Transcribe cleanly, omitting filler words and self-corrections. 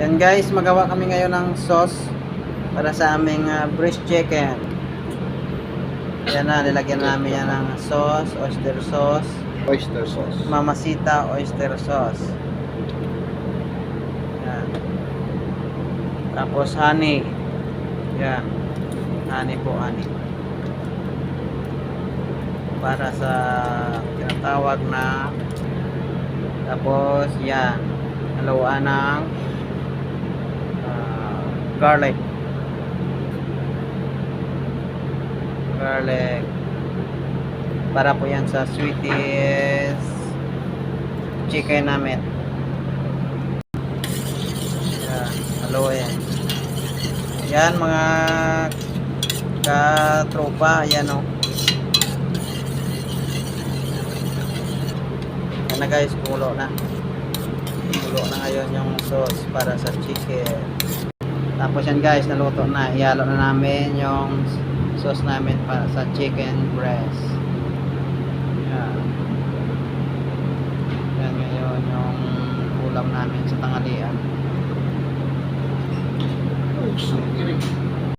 Yan guys, magawa kami ngayon ng sauce para sa aming breast chicken. Yan na, nilagyan namin yan ng sauce, oyster sauce, Oyster sauce. Mamacita oyster sauce. Yan. Tapos honey. Yan. Honey po, honey. Para sa tinatawag na, tapos yan, haluan ng garlic para po yan sa sweetest chicken namin. Yan, haluin yan mga katropa. Yan o, yan na guys, kulo na ngayon yung sauce para sa chicken. Tapos yan guys, naluto na. Ihalo na namin yung sauce namin para sa chicken breast. Yan. Yan ngayon yung ulam namin sa tanghalian. Oh, so